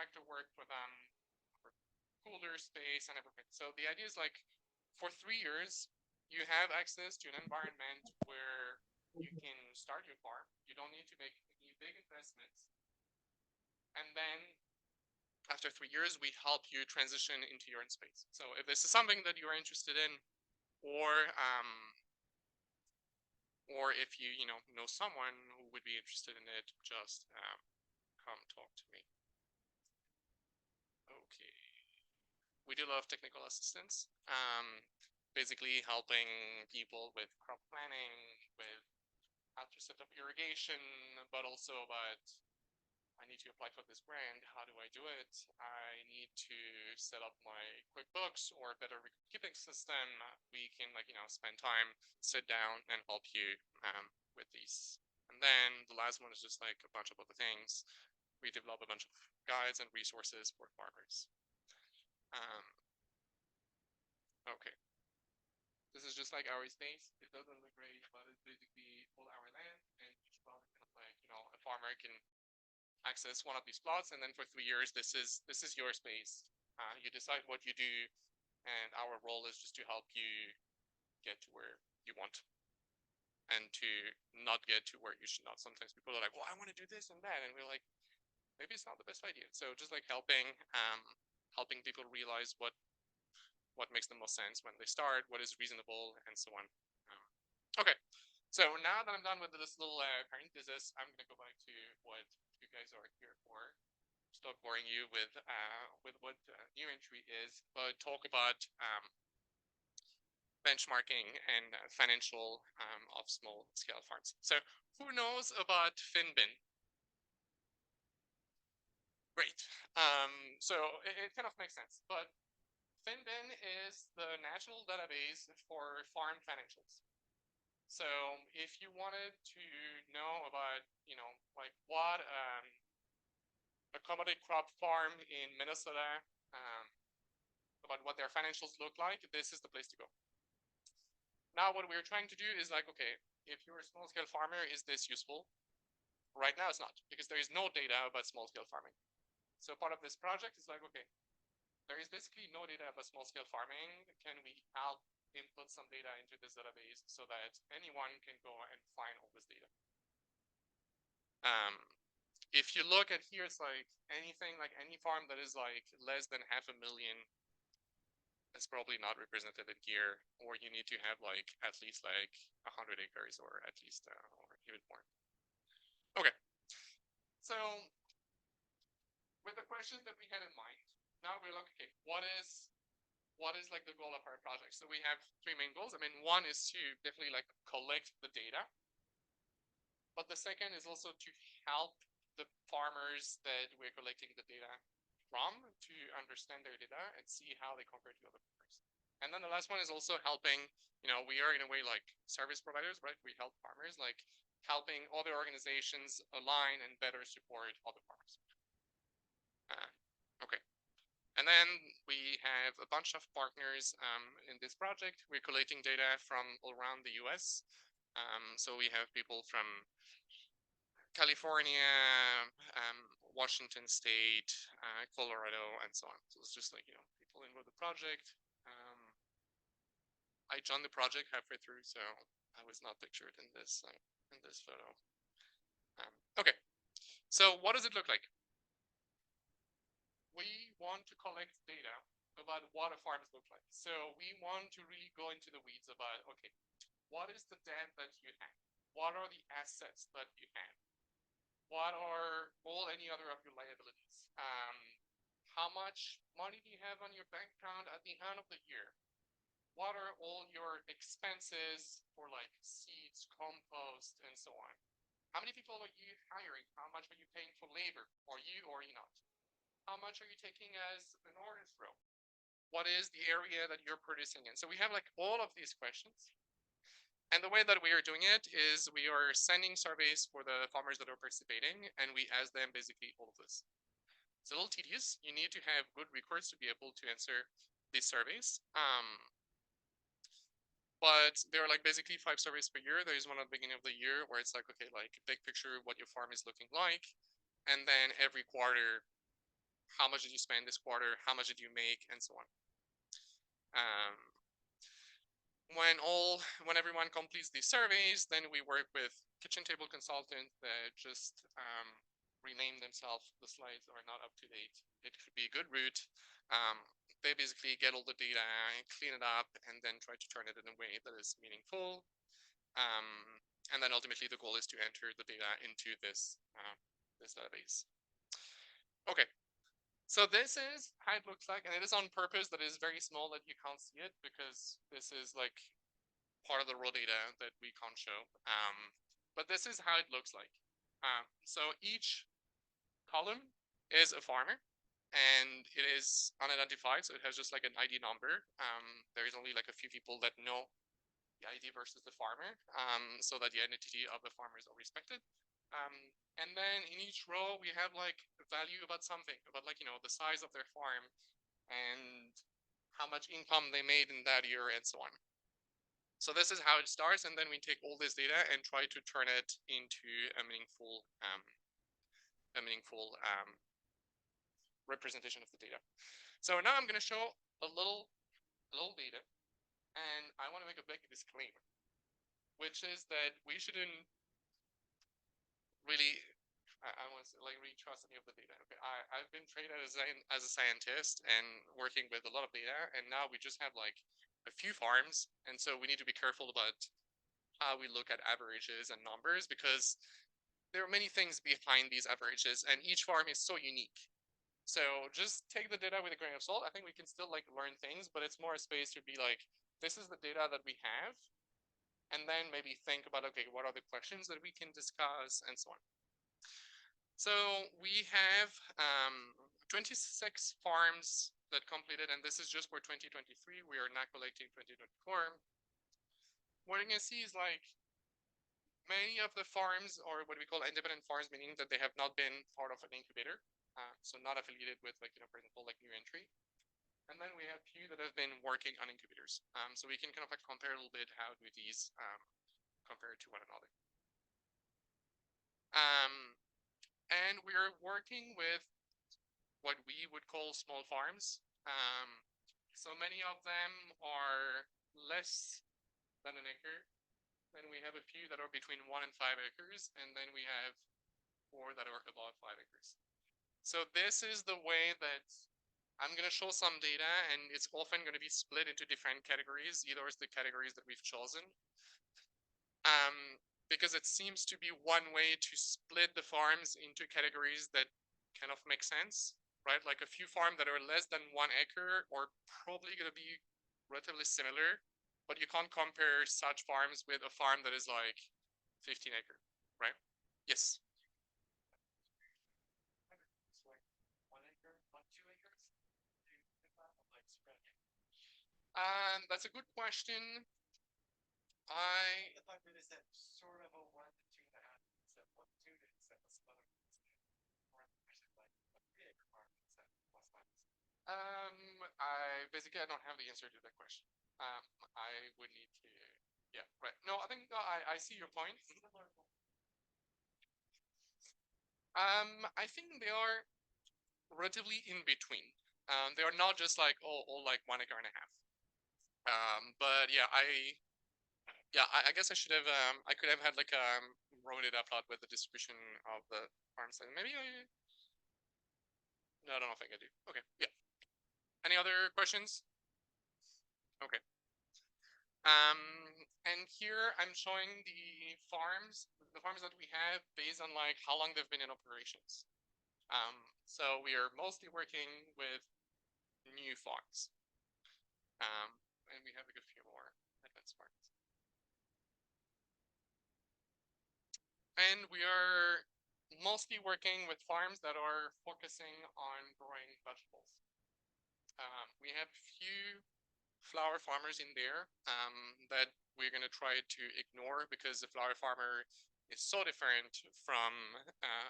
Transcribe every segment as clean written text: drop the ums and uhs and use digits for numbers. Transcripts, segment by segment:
like to work with cooler space and everything. So the idea is like for 3 years, you have access to an environment where you can start your farm. You don't need to make any big investments. And then after 3 years, we help you transition into your own space. So if this is something that you are interested in, or if you know someone who would be interested in it, just come talk to me. Okay. We do a lot of technical assistance, basically helping people with crop planning, with how to set up irrigation, but also about I need to apply for this grant. How do I do it? I need to set up my QuickBooks or a better keeping system. We can spend time, sit down, and help you with these. And then the last one is just like a bunch of other things. We develop a bunch of guides and resources for farmers. Okay. This is just like our space. It doesn't look great, but it's basically all our land, and each plot is kind of like a farmer can access one of these plots, and then for 3 years, this is your space. You decide what you do, and our role is just to help you get to where you want, and to not get to where you should not. Sometimes people are like, "Well, I want to do this and that," and we're like, maybe it's not the best idea. So just like helping people realize what makes the most sense when they start, what is reasonable, and so on. Okay, so now that I'm done with this little parenthesis, I'm gonna go back to what you guys are here for. Stop boring you with what new entry is, but talk about benchmarking and financial of small scale farms. So who knows about Finbin? Great. So it kind of makes sense, but Finbin is the national database for farm financials. So if you wanted to know about, like what a commodity crop farm in Minnesota, about what their financials look like, this is the place to go. Now, what we're trying to do is like, okay, if you're a small scale farmer, is this useful? Right now, it's not, because there is no data about small scale farming. So part of this project is like, okay, there is basically no data about small scale farming. Can we help input some data into this database so that anyone can go and find all this data? If you look at here, it's like anything, like any farm that is like less than 500,000, it's probably not represented in here, or you need to have like at least like 100 acres or at least or even more. Okay, so with the questions that we had in mind, now we're like, okay, what is like the goal of our project? So we have 3 main goals. I mean, one is to definitely like collect the data, but the second is also to help the farmers that we're collecting the data from to understand their data and see how they compare to other farmers. And then the last one is also helping, we are in a way like service providers, right? We help farmers, like helping other organizations align and better support other farmers. Okay. And then we have a bunch of partners in this project. We're collecting data from all around the US. So we have people from California, Washington State, Colorado, and so on. So it's just like, people in with the project. I joined the project halfway through, so I was not pictured in this photo. Okay, so what does it look like? We want to collect data about what a farm looks like. So we want to really go into the weeds about, okay, what is the debt that you have? What are the assets that you have? What are any other of your liabilities? How much money do you have on your bank account at the end of the year? What are all your expenses for like seeds, compost, and so on? How many people are you hiring? How much are you paying for labor? Are you or are you not? How much are you taking as an orders row? What is the area that you're producing in? So we have like all of these questions. And the way that we are doing it is we are sending surveys for the farmers that are participating, and we ask them basically all of this. It's a little tedious. You need to have good recourse to be able to answer these surveys. But there are like basically 5 surveys per year. There is one at the beginning of the year where it's like, okay, like big picture, what your farm is looking like. And then every quarter, how much did you spend this quarter, how much did you make, and so on. Um, when everyone completes these surveys, then we work with kitchen table consultants that just rename themselves. The slides are not up to date. It could be a good route. They basically get all the data and clean it up and then try to turn it in a way that is meaningful. And then ultimately the goal is to enter the data into this database. Okay, so this is how it looks like, and it is on purpose that it is very small that you can't see it, because this is like part of the raw data that we can't show. But this is how it looks like. So each column is a farmer, and it is unidentified, so it has just like an ID number. There is only like a few people that know the ID versus the farmer, so that the identity of the farmers are respected. And then in each row, we have like a value about something, about like, you know, the size of their farm and how much income they made in that year and so on. So this is how it starts, and then we take all this data and try to turn it into a meaningful representation of the data. So now I'm going to show a little data, and I want to make a big disclaimer, which is that we shouldn't really, I want to like really trust any of the data. Okay, I've been trained as a scientist and working with a lot of data, and now we just have like a few farms, and so we need to be careful about how we look at averages and numbers, because there are many things behind these averages, and each farm is so unique. So just take the data with a grain of salt. I think we can still like learn things, but it's more a space to be like, this is the data that we have, and then maybe think about, okay, what are the questions that we can discuss, and so on. So we have 26 farms that completed, and this is just for 2023. We are not collecting 2024. What you're gonna see is like many of the farms are what we call independent farms, meaning that they have not been part of an incubator, so not affiliated with, like, you know, for example, like New Entry. And then we have few that have been working on incubators. So we can kind of like compare a little bit how do these compare to one another. And we're working with what we would call small farms. So many of them are less than an acre. Then we have a few that are between 1 and 5 acres, and then we have 4 that are above 5 acres. So this is the way that I'm going to show some data, and it's often going to be split into different categories. Either is the categories that we've chosen, because it seems to be one way to split the farms into categories that kind of make sense, right? Like a few farms that are less than 1 acre are probably going to be relatively similar, but you can't compare such farms with a farm that is like 15 acre, right? Yes. That's a good question. If I really said sort of a 1 to 2.5, instead of 1 to 2, instead of some other, or actually like a 3 acre farm instead plus minus. I don't have the answer to that question. I would need to, yeah, right. No, I think I see your point. I think they are relatively in between. They are not just like all like 1 acre and a half. But yeah, I guess I should have I could have had like wrote it up lot with the distribution of the farms. And maybe no, I don't think I do. Okay, yeah. Any other questions? Okay. And here I'm showing the farms that we have based on like how long they've been in operations. So we are mostly working with new farms. And we have like a few more advanced farms. And we are mostly working with farms that are focusing on growing vegetables. We have few flower farmers in there that we're going to try to ignore, because the flower farmer is so different from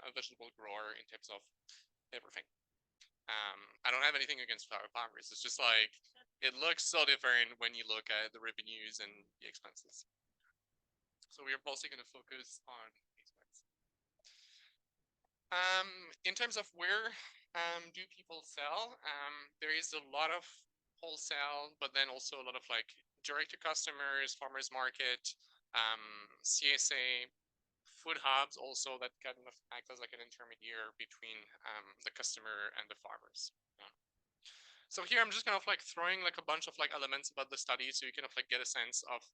a vegetable grower in terms of everything. I don't have anything against flower farmers. It's just like, it looks so different when you look at the revenues and the expenses. So we are mostly going to focus on expense. In terms of where do people sell? There is a lot of wholesale, but then also a lot of like direct to customers, farmers market, CSA, food hubs also that kind of act as like an intermediary between the customer and the farmers. Yeah. So here I'm just kind of like throwing like a bunch of like elements about the study so you kind of like get a sense of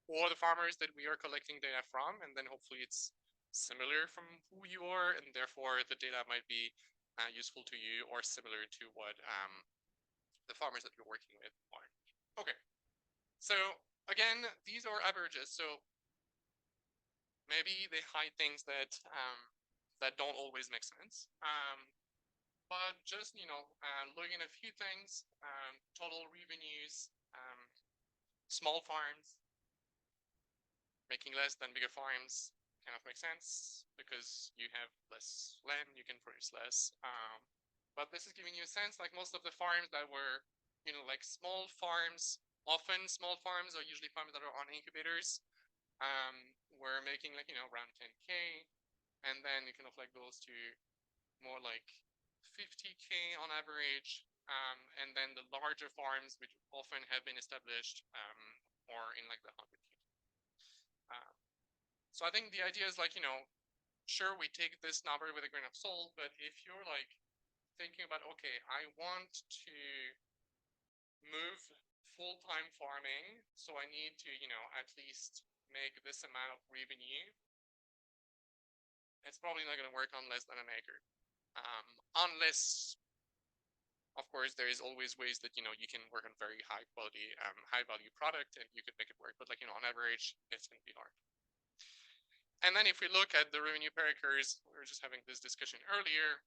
who are the farmers that we are collecting data from, and then hopefully it's similar from who you are, and therefore the data might be useful to you or similar to what the farmers that you're working with are. Okay, so again, these are averages. So maybe they hide things that that don't always make sense. But just looking at a few things, total revenues, small farms making less than bigger farms kind of makes sense because you have less land, you can produce less. But this is giving you a sense, like most of the farms that were, like small farms, often small farms are usually farms that are on incubators. We're making like, around 10K, and then it kind of like goes to more like 50K on average. And then the larger farms, which often have been established, or in like the 100K. So I think the idea is like, sure, we take this number with a grain of salt, but if you're like thinking about, okay, I want to move full-time farming, so I need to, at least make this amount of revenue, it's probably not going to work on less than an acre. Unless, of course, there is always ways that, you can work on very high quality, high value product and you could make it work. But like, on average, it's going to be hard. And then if we look at the revenue per acres, we were just having this discussion earlier.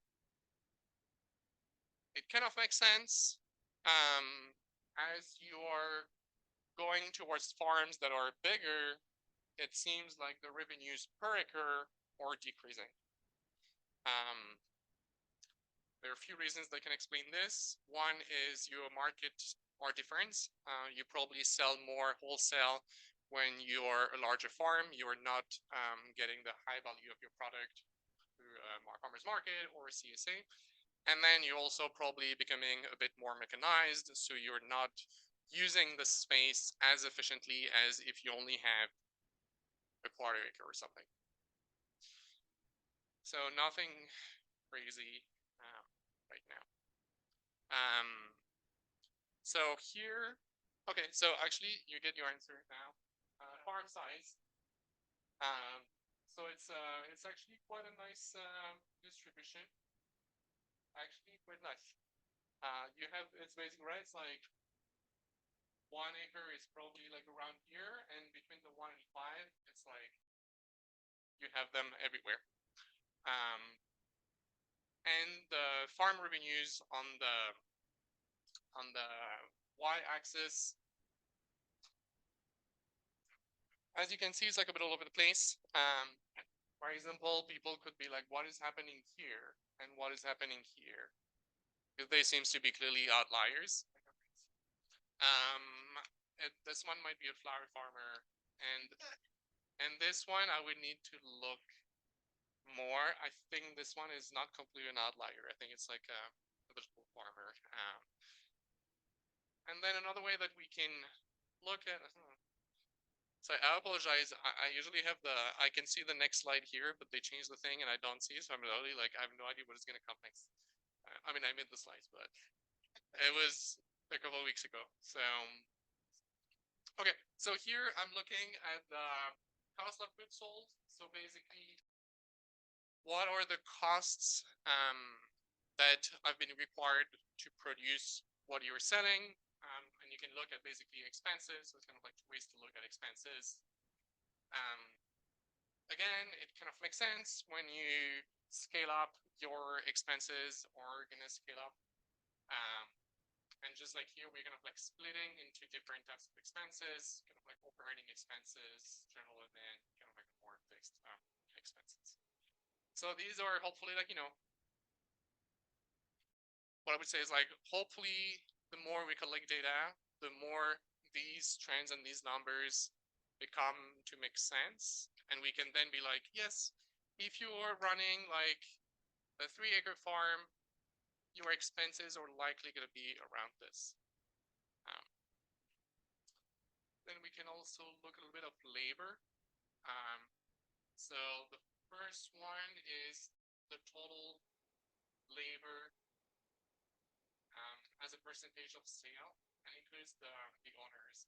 It kind of makes sense as you are going towards farms that are bigger, it seems like the revenues per acre are decreasing. There are a few reasons that can explain this. One is your market are different. You probably sell more wholesale when you are a larger farm. You are not getting the high value of your product through a farmer's market or a CSA. And then you're also probably becoming a bit more mechanized, so you're not using the space as efficiently as if you only have a quarter acre or something. So nothing crazy right now. So here, okay, so actually you get your answer now. Farm size. So it's actually quite a nice distribution. Actually quite nice. You have, it's basically right, it's like 1 acre is probably like around here, and between the 1 and 5, it's like you have them everywhere. And the farm revenues on the y-axis, as you can see, it's like a bit all over the place. For example, people could be like, what is happening here and what is happening here? Because they seems to be clearly outliers. This one might be a flower farmer, and this one I would need to look more. I think this one is not completely an outlier. I think it's like a vegetable farmer. And then another way that we can look at, so I apologize. I usually have I can see the next slide here, but they changed the thing and I don't see it. So I'm really like, I have no idea what is going to come next. I mean, I made the slides, but it was a couple of weeks ago. So, okay. So here I'm looking at the cost of goods sold. So basically, what are the costs that have been required to produce what you're selling? And you can look at basically expenses. So it's kind of like ways to look at expenses. Again, it kind of makes sense when you scale up your expenses or gonna scale up. And just like here, we're kind of like splitting into different types of expenses, kind of like operating expenses, general, and then kind of like more fixed expenses. So these are hopefully like, what I would say is like, hopefully the more we collect data, the more these trends and these numbers become to make sense. And we can then be like, yes, if you are running like a 3-acre farm, your expenses are likely going to be around this. Um, then we can also look a little bit of labor. So the first one is the total labor as a percentage of sale, and includes the owner's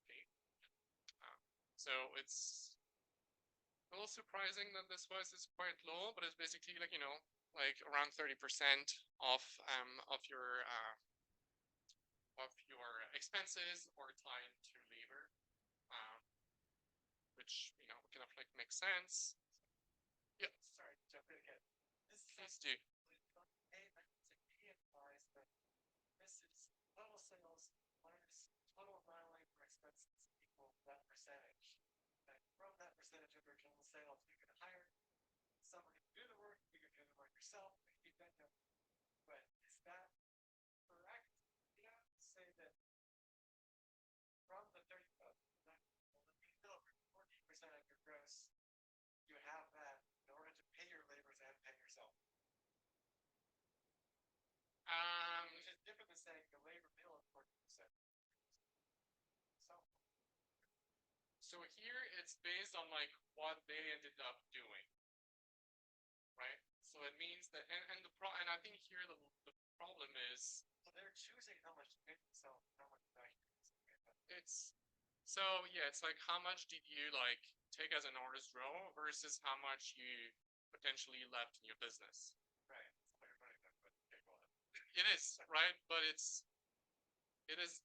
pay. So it's a little surprising that this is quite low, but it's basically like, like around 30% of your expenses are tied to labor, which kind of like makes sense. Yeah, sorry, jump in again. Please do. This is total sales minus total non-labor expenses equal that percentage. And from that percentage of your total sales, you can hire somebody to do the work, you can do the work yourself, keep that going. But is that correct? Yeah, say that from the 30, over 14% of your gross, you have that in order to pay your laborers and pay yourself. Which is different than saying the labor bill is 14%. So here it's based on like what they ended up doing, right? So it means that, and I think here the problem is, well, they're choosing how much to pay themselves, how much to it's, so yeah, it's like how much did you like take as an artist row versus how much you potentially left in your business. Right. It is, right? But it is,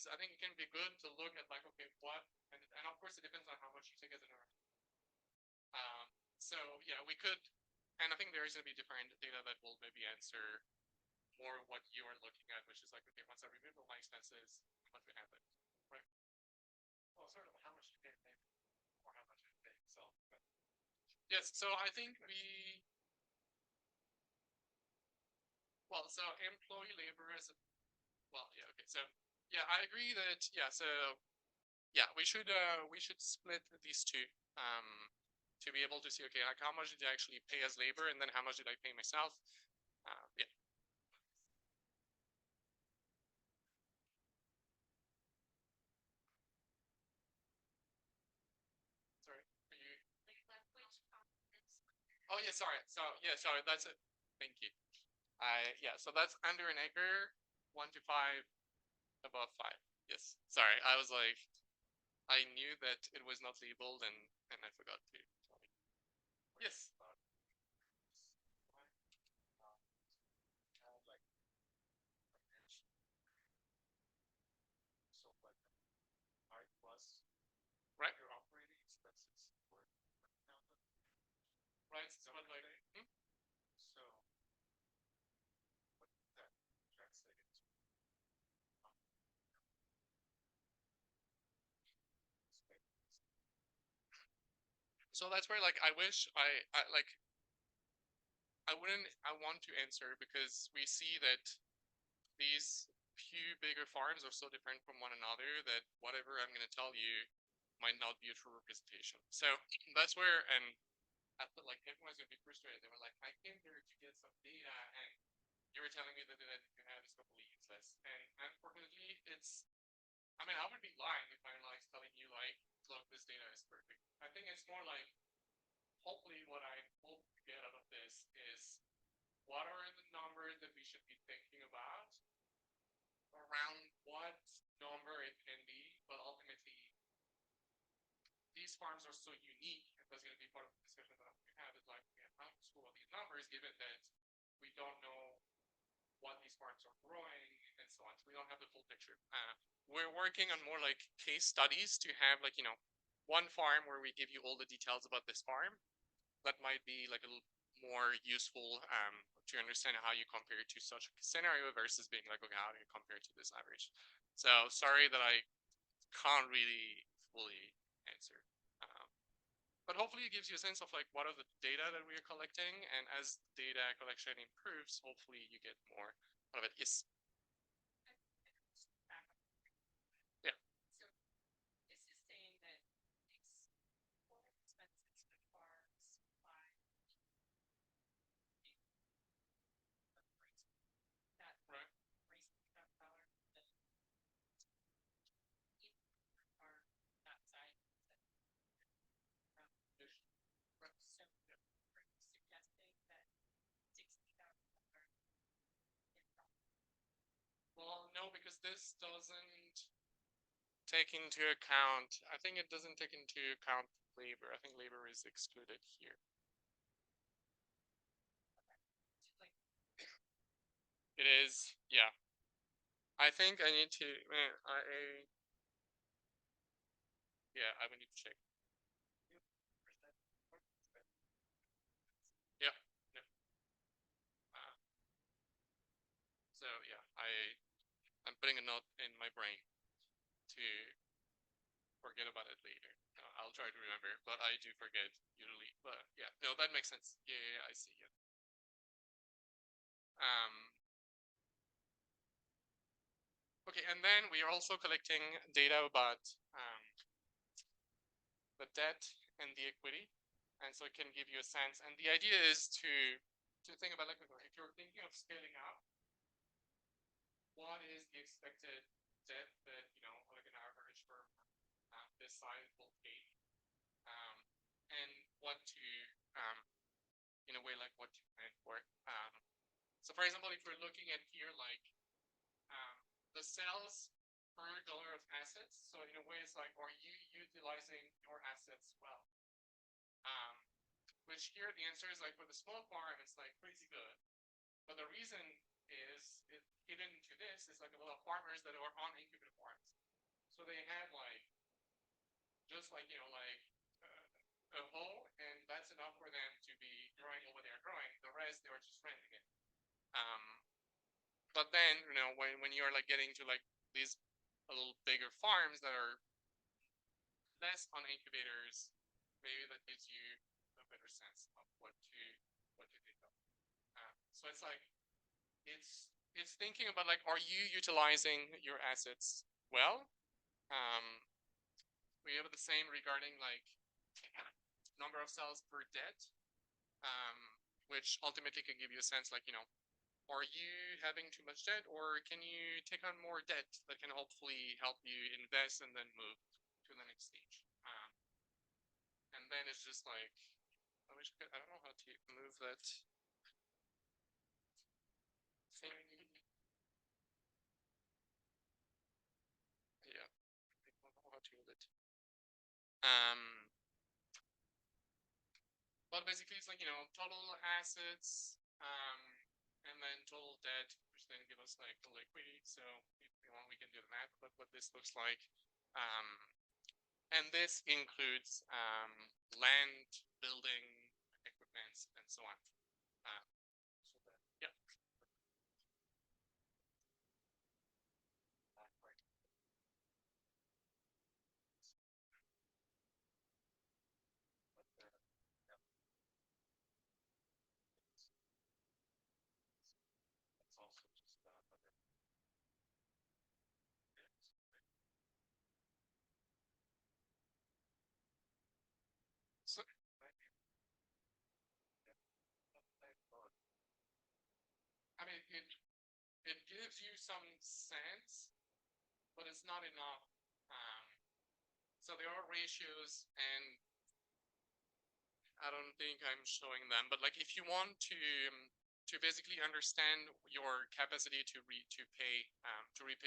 I think it can be good to look at like, okay, what, and of course it depends on how much you take as an artist. So yeah, we could, and I think there is going to be different data that will maybe answer more what you are looking at, which is like, okay, once I remove all my expenses, how much we have it, right? Well, sort of how much you pay labor or how much you pay yourself. But yes, so I think well, so employee labor is, well, yeah, okay, so yeah, I agree that, yeah, so yeah, we should split these two to be able to see, okay, like how much did I actually pay as labor, and then how much did I pay myself? Yeah. Sorry, are you? Oh yeah, sorry. So yeah, sorry. That's it. Thank you. Yeah. So that's under an acre, 1 to 5, above 5. Yes. Sorry, I was like, I knew that it was not labeled, and I forgot to tell you. Yes. Right. Your operating expenses for right. So like, so what does that translate into? So that's where like I wish I like I want to answer, because we see that these few bigger farms are so different from one another that whatever I'm going to tell you might not be a true representation. So that's where, and I felt like everyone's going to be frustrated. They were like, I came here to get some data, and you were telling me that the data you have is completely useless. And unfortunately, I mean, I would be lying if I'm like telling you like, look, this data is perfect. I think it's more like, hopefully what I hope to get out of this is, what are the numbers that we should be thinking about around what number it can be, but ultimately these farms are so unique, and that's going to be part of the discussion that we have, is like, we have how to score these numbers given that we don't know what these farms are growing and so on. So we don't have the full picture. We're working on more like case studies to have like, one farm where we give you all the details about this farm. That might be like a little more useful to understand how you compare to such a scenario versus being like, okay, how do you compare to this average? So sorry that I can't really fully answer. But hopefully it gives you a sense of like, what are the data that we are collecting, and as data collection improves, hopefully you get more out of it. Yes. Yeah. So is this saying that expenses for farms by this doesn't take into account, I think it doesn't take into account labor. I think labor is excluded here. It is, yeah. I think I need to, yeah, I would need to check. Yeah, no. So yeah, I'm putting a note in my brain to forget about it later. I'll try to remember, but I do forget usually. But yeah, no, that makes sense. Yeah, yeah, I see it. Okay, and then we are also collecting data about the debt and the equity, and so it can give you a sense. And the idea is to think about, like, if you're thinking of scaling up, what is the expected debt that, like an average firm this size will pay, and what to, in a way, like what to plan for. So for example, if we're looking at here, like the sales per dollar of assets, so in a way it's like, are you utilizing your assets well? Which here the answer is like, for the small farm, it's like crazy good. But the reason is, hidden to this is like a lot of farmers that are on incubator farms. So they have like, just like, like a hole, and that's enough for them to be growing what they're growing. The rest, they are just renting it. But then, when you're like getting to like these a little bigger farms that are less on incubators, maybe that gives you a better sense of what to think of. So it's like, it's thinking about, like, are you utilizing your assets well? We have the same regarding like number of cells per debt, which ultimately can give you a sense, like, are you having too much debt, or can you take on more debt that can hopefully help you invest and then move to the next stage? And then it's just like, I don't know how to move that thing. Yeah, I don't know how to move it. But basically it's like, total assets, and then total debt, which then give us like the liquidity. So if we want, we can do the math, but what this looks like. And this includes land, building, equipment, and so on. Yeah. So, I mean, it gives you some sense, but it's not enough. So there are ratios, and I don't think I'm showing them, but like, if you want to basically understand your capacity to repay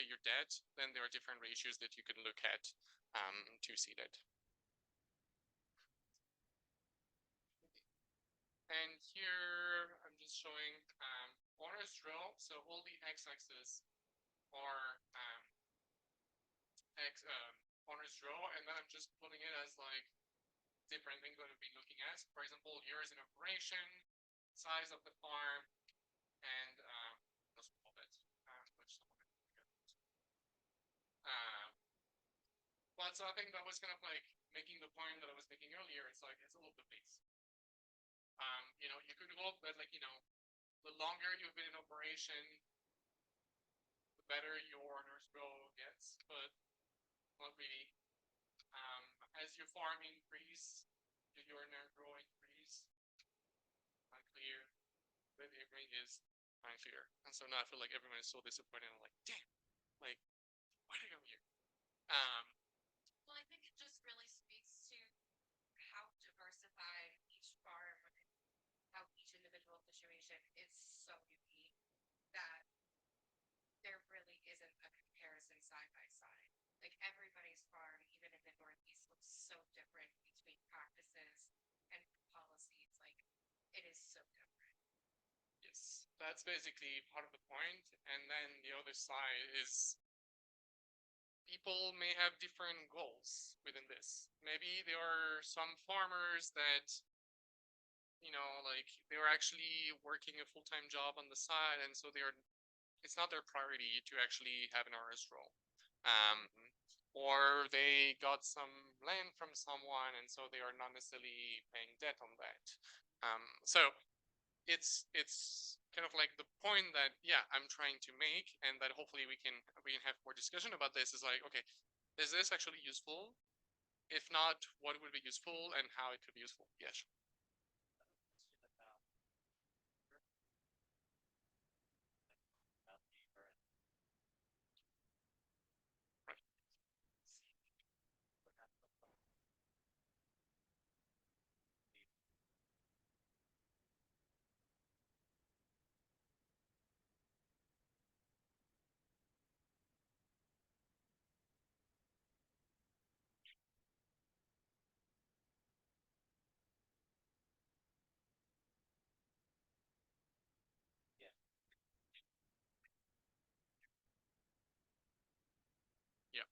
your debt, then there are different ratios that you can look at to see that. And here I'm just showing owner's row. So all the x-axis are owner's row, and then I'm just putting it as like different things that we'll be looking at. For example, years in operation, size of the farm, and the small bit, which but so I think that was kind of like making the point that I was making earlier. It's like, it's a little bit base. You could hope that, like, the longer you've been in operation, the better your owner's row gets, but not really. As your farm increase, your owner row increase. Unclear. The agreement is unclear, and so now I feel like everyone is so disappointed. I'm like, damn, like, why did I come here? Well, I think it just really speaks to how diversified each farm, how each individual situation is so unique that there really isn't a comparison so different. Yes, that's basically part of the point. And then the other side is people may have different goals within this. Maybe there are some farmers that, like they're actually working a full-time job on the side, and so it's not their priority to actually have an RS role. Or they got some land from someone, and so they are not necessarily paying debt on that. So it's kind of like the point that I'm trying to make, and that hopefully we can have more discussion about this. Is like, okay, is this actually useful? If not, what would be useful and how it could be useful? Yes. Right. Yeah.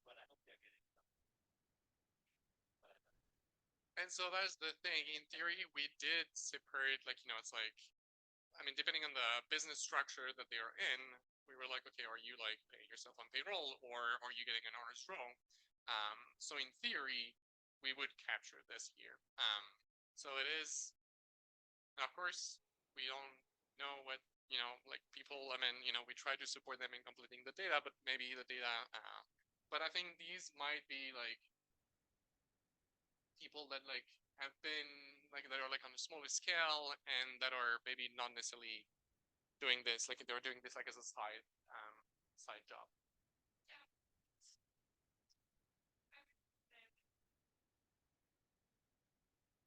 And so that's the thing. In theory, we did separate, like, it's like, I mean, depending on the business structure that they are in, we were like, okay, are you like paying yourself on payroll, or are you getting an honors roll? So in theory, we would capture this here. So it is, of course, we don't know what, like people, I mean, we try to support them in completing the data, but maybe the data, but I think these might be like people that like have been like that are like on a smaller scale, and that are maybe not necessarily doing this, like they're doing this like as a side job. Yeah. I would say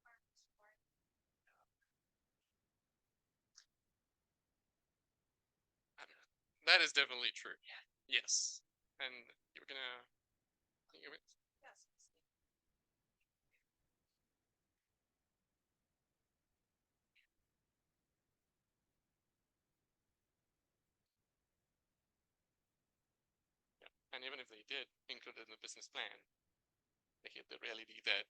farmers for That is definitely true. yeah. Yes. And you're gonna Yes. yeah. And even if they did include it in the business plan, they hit the reality that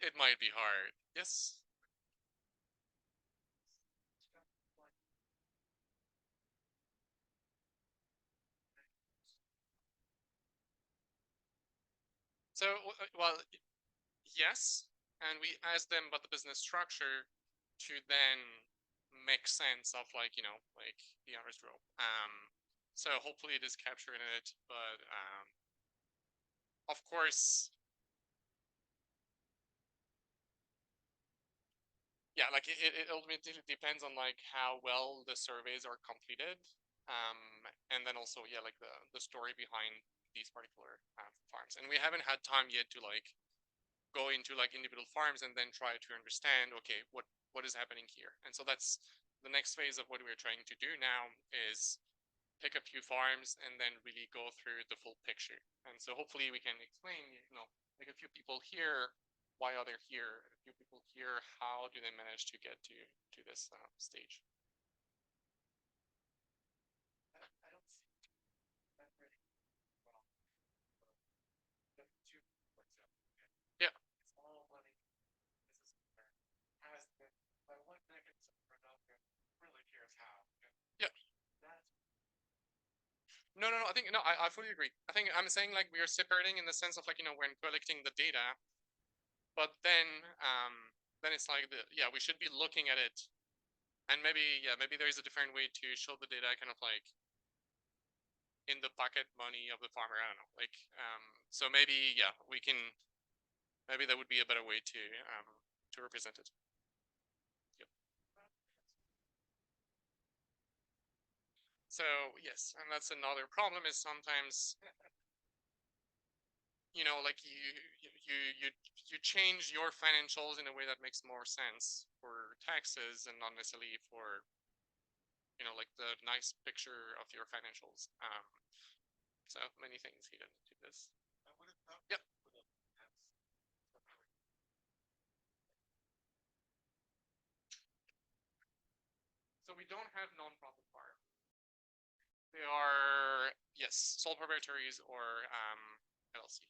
it might be hard. Yes. So, well, yes, and we asked them about the business structure to then make sense of like like the honors row. So hopefully it is capturing it, but of course, yeah, like it ultimately depends on like how well the surveys are completed, um, and then also like the story behind these particular farms. And we haven't had time yet to like go into like individual farms and then try to understand, okay, what is happening here. And so that's the next phase of what we're trying to do now, is pick a few farms and then really go through the full picture. And so hopefully we can explain, like a few people here, why are they here? A few people here, how do they manage to get to this stage? I don't see that really well. Two, for example. Yeah. It's all money. This is has been, by one mechanism or another, really cares how. Yeah. That's no. I think no. I fully agree. I think I'm saying like we are separating in the sense of like when collecting the data, but then it's like we should be looking at it, and maybe there is a different way to show the data, kind of like in the pocket money of the farmer. I don't know, like so maybe we can, maybe that would be a better way to represent it. Yep. So yes, and that's another problem, is sometimes like you change your financials in a way that makes more sense for taxes, and not necessarily for like the nice picture of your financials. So many things hidden into this. Yep. So we don't have non-profit farm. They are, yes, sole proprietaries or LLC.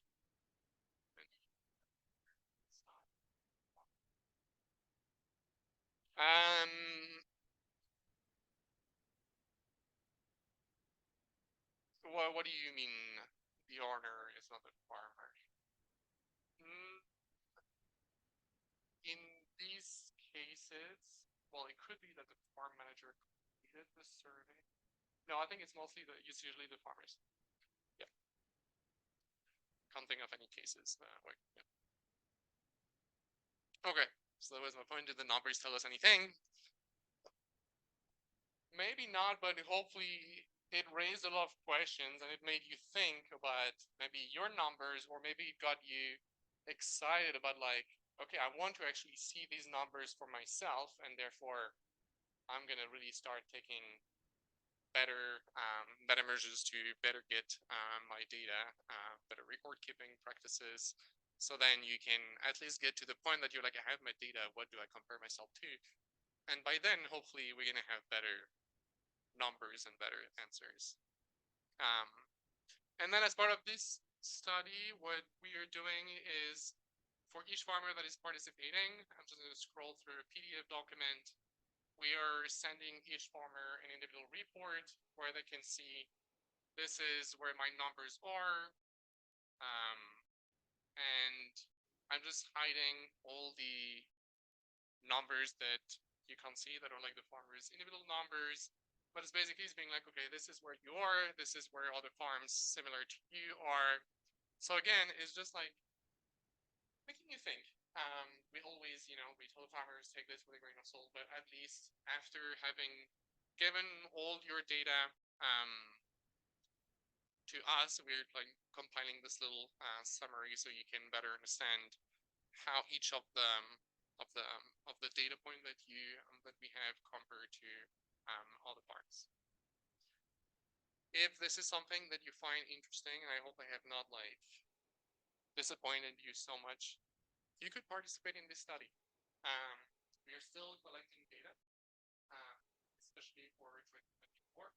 What do you mean the owner is not the farmer? Mm, in these cases, well, it could be that the farm manager completed the survey. No, I think it's mostly it's usually the farmers. Yeah. Can't think of any cases. Wait, yeah. Okay, so that was my point. Did the numbers tell us anything? Maybe not, but hopefully it raised a lot of questions and it made you think about maybe your numbers, or maybe it got you excited about like, okay, I want to actually see these numbers for myself, and therefore I'm gonna really start taking better measures to better get my data, better record keeping practices. So then you can at least get to the point that you're like, I have my data, what do I compare myself to? And by then, hopefully, we're gonna have better numbers and better answers. Um, and then as part of this study, what we are doing is for each farmer that is participating, I'm just going to scroll through a PDF document. We are sending each farmer an individual report where they can see this is where my numbers are. And I'm just hiding all the numbers that you can't see that are like the farmer's individual numbers. But it's basically being like, okay, this is where you are, this is where other farms similar to you are. So again, it's just like making you think. We always, we tell farmers take this with a grain of salt, but at least after having given all your data to us, we're like compiling this little summary so you can better understand how each of the data point that we have compared to other parts. If this is something that you find interesting, and I hope I have not like disappointed you so much, you could participate in this study. We are still collecting data, especially for 2024,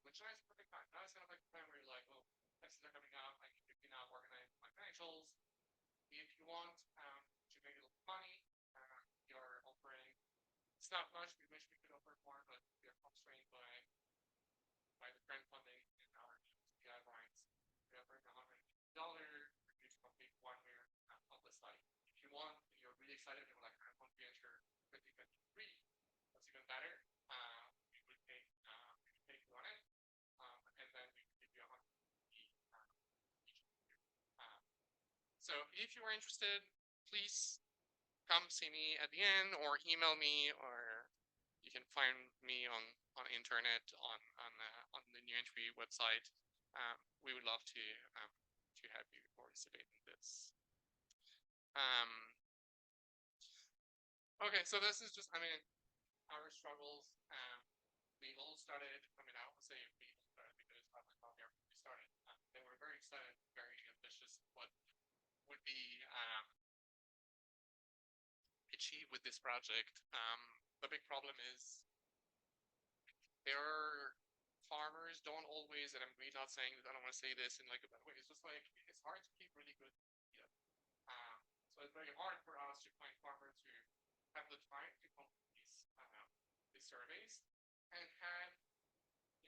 which is perfect time. Now it's kind of like the time where you're like, oh, taxes are coming up, I need to now organize my financials. If you want to make a little money, we are offering, it's not much, we wish we could offer more, but we are constrained by the grant funding and our guidelines. We are offering $150 for each complete 1 year of the study. If you want, you're really excited, and like, I want to enter 2023, that's even better. We would take you on it, and then we could give you $150 each year. So if you are interested, please come see me at the end, or email me, or you can find me on internet on the New Entry website. We would love to have you participate in this. Okay, so this is just, our struggles. We all started, I would say we all started because I was not there when we started. They were very excited, very ambitious, what would be achieved with this project. The big problem is there are farmers don't always, and I'm really not saying that, I don't want to say this in like a bad way, it's just like, it's hard to keep really good data. So it's very hard for us to find farmers who have the time to complete these surveys and have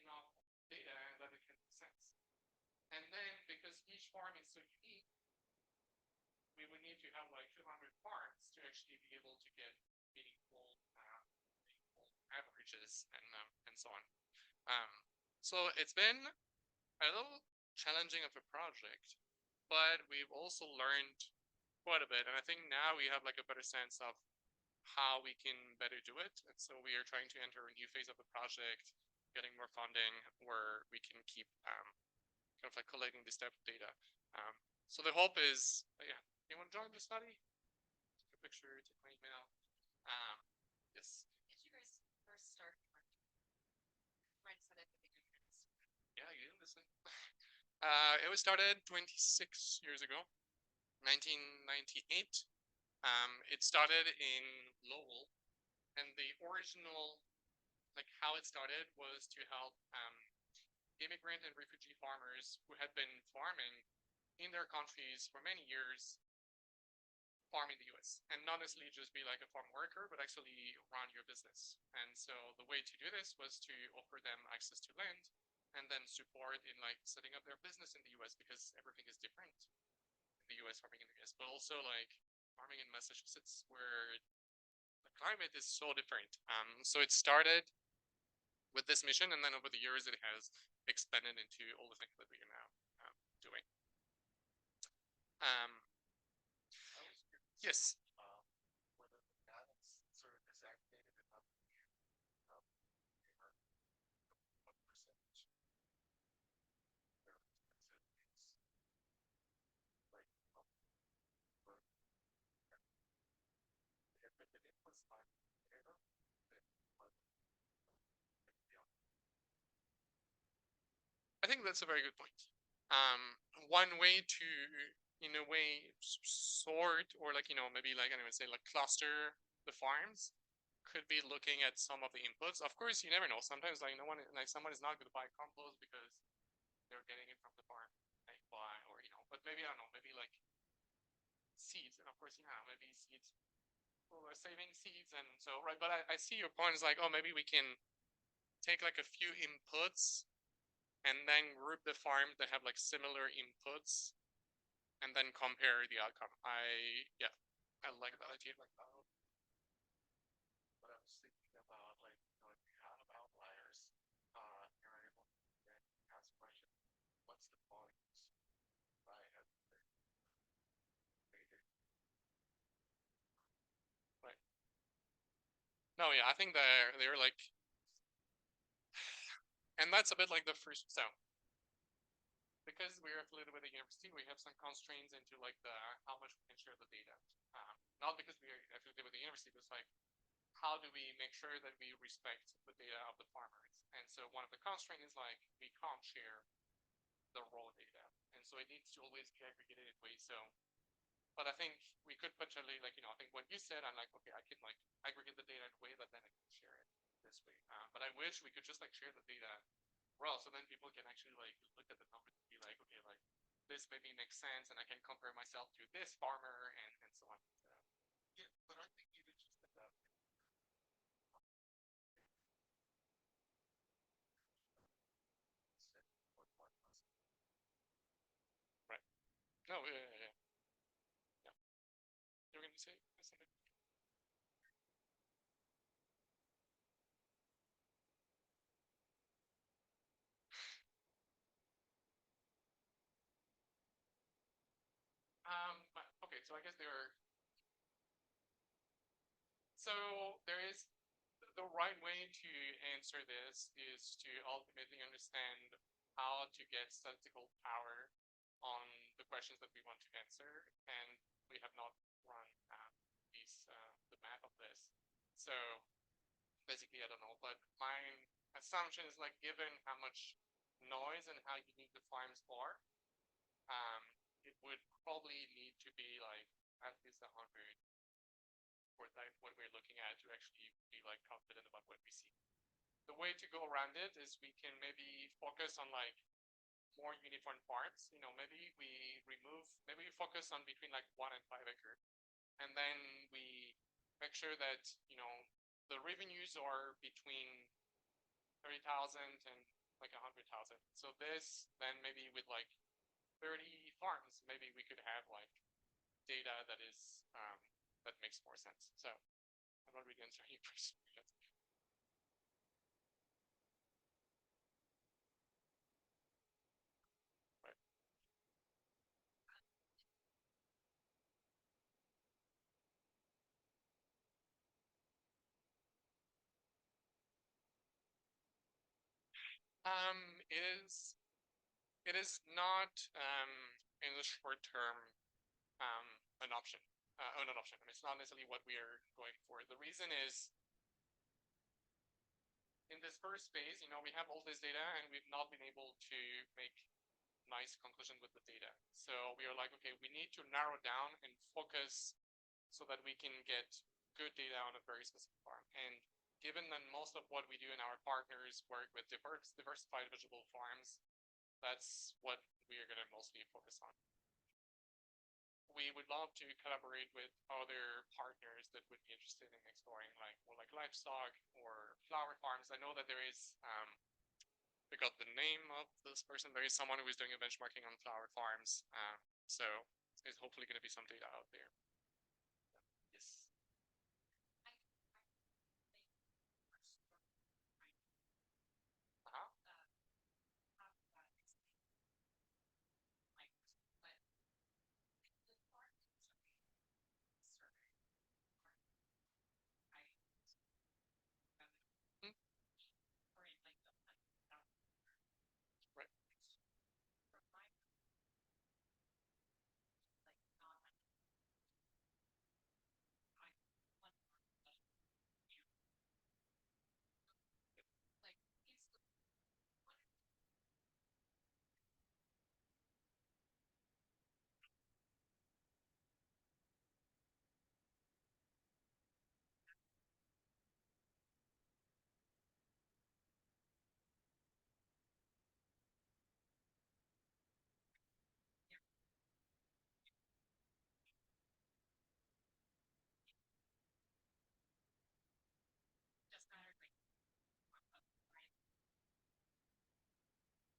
enough data that it can make sense. And then because each farm is so unique, we would need to have like 200 farms to actually be able to get meaningful averages and so on. So it's been a little challenging of a project, but we've also learned quite a bit. And I think now we have like a better sense of how we can better do it. And so we are trying to enter a new phase of the project, getting more funding where we can keep kind of like collecting this type of data. So the hope is, yeah, anyone join the study? Take a picture, take my email. Yes. Did you guys first start right said at the beginning? Yeah, you didn't listen. It was started 26 years ago, 1998. It started in Lowell, and the original like how it started was to help immigrant and refugee farmers who had been farming in their countries for many years farm in the US and not necessarily just be like a farm worker, but actually run your business. And so the way to do this was to offer them access to land and then support in like setting up their business in the US because everything is different in the US, farming in the US, but also like farming in Massachusetts where the climate is so different. So it started with this mission, and then over the years it has expanded into all the things that we are now doing. Um, yes. I think that's a very good point. One way to, in a way, sort or like maybe like I would say like cluster the farms could be looking at some of the inputs. Of course, you never know. Sometimes like no one like someone is not going to buy compost because they're getting it from the farm, like buy or But maybe I don't know. Maybe like seeds, and of course maybe seeds. Well, we're saving seeds, and so right. But I see your point. Is like maybe we can take like a few inputs and then group the farms that have like similar inputs and then compare the outcome. Yeah, I like that idea. Like that. But I was thinking about like if you have outliers, you're able to ask questions. What's the point? Right. Right. No, yeah, I think they're like, and that's a bit like the first. So because we're affiliated with the university, we have some constraints into like the how much we can share the data. Not because we are affiliated with the university, but it's like how do we make sure that we respect the data of the farmers? And so one of the constraints is like we can't share the raw data, and so it needs to always be aggregated in ways. So, but I think we could potentially like I think what you said, I'm like okay, I can like aggregate the data in a way that then I can share it this way. But I wish we could just like share the data well, so then people can actually like look at the numbers and be like, okay, like this maybe makes sense, and I can compare myself to this farmer and so on. Yeah, but I think even just that. Right. No, yeah. You're going to say something? Okay, so I guess there are. So there is the right way to answer this is to ultimately understand how to get statistical power on the questions that we want to answer, and we have not run the math of this. So basically, I don't know, but my assumption is like given how much noise and how unique the farms are, um, it would probably need to be like at least 100 for like what we're looking at to actually be like confident about what we see. The way to go around it is we can maybe focus on like more uniform farms. Maybe we focus on between like 1 and 5 acre, and then we make sure that the revenues are between 30,000 and like 100,000. So this then maybe with like 30 farms, maybe we could have like data that is that makes more sense. So I'm not really answering your question. Right. Um, it is it is not in the short term um, an option. An option. I mean, it's not necessarily what we are going for. The reason is in this first phase, we have all this data and we've not been able to make nice conclusions with the data. So we are like, okay, we need to narrow down and focus so that we can get good data on a very specific farm. And given that most of what we do in our partners work with diversified vegetable farms, that's what we are going to mostly focus on. We would love to collaborate with other partners that would be interested in exploring like more like livestock or flower farms. I know that there is we got the name of this person. There is someone who is doing a benchmarking on flower farms. So there's hopefully going to be some data out there. Yes. Uh-huh. Hmm. Right.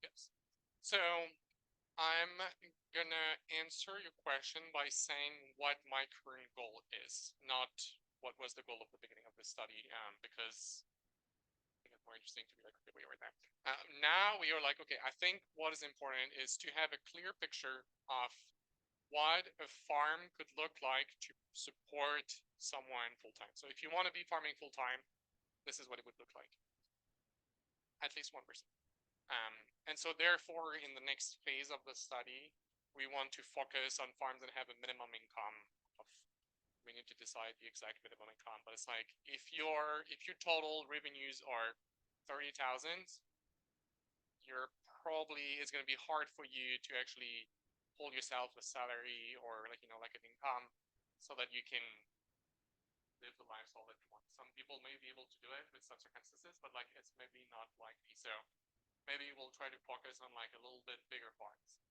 Yes. So I'm gonna answer your question by saying what my current goal is, not what was the goal of the beginning of the study, because I think it's more interesting to be like, okay, wait, right there. Now we are like, okay, I think what is important is to have a clear picture of what a farm could look like to support someone full time. So if you want to be farming full time, this is what it would look like. At least 1%. And so therefore, in the next phase of the study, we want to focus on farms that have a minimum income of, we need to decide the exact minimum income, but it's like, if your total revenues are 30,000, you're probably, it's going to be hard for you to actually hold yourself a salary or like, like an income so that you can live the lifestyle that you want. Some people may be able to do it with some circumstances, but like it's maybe not likely. So maybe we'll try to focus on like a little bit bigger farms.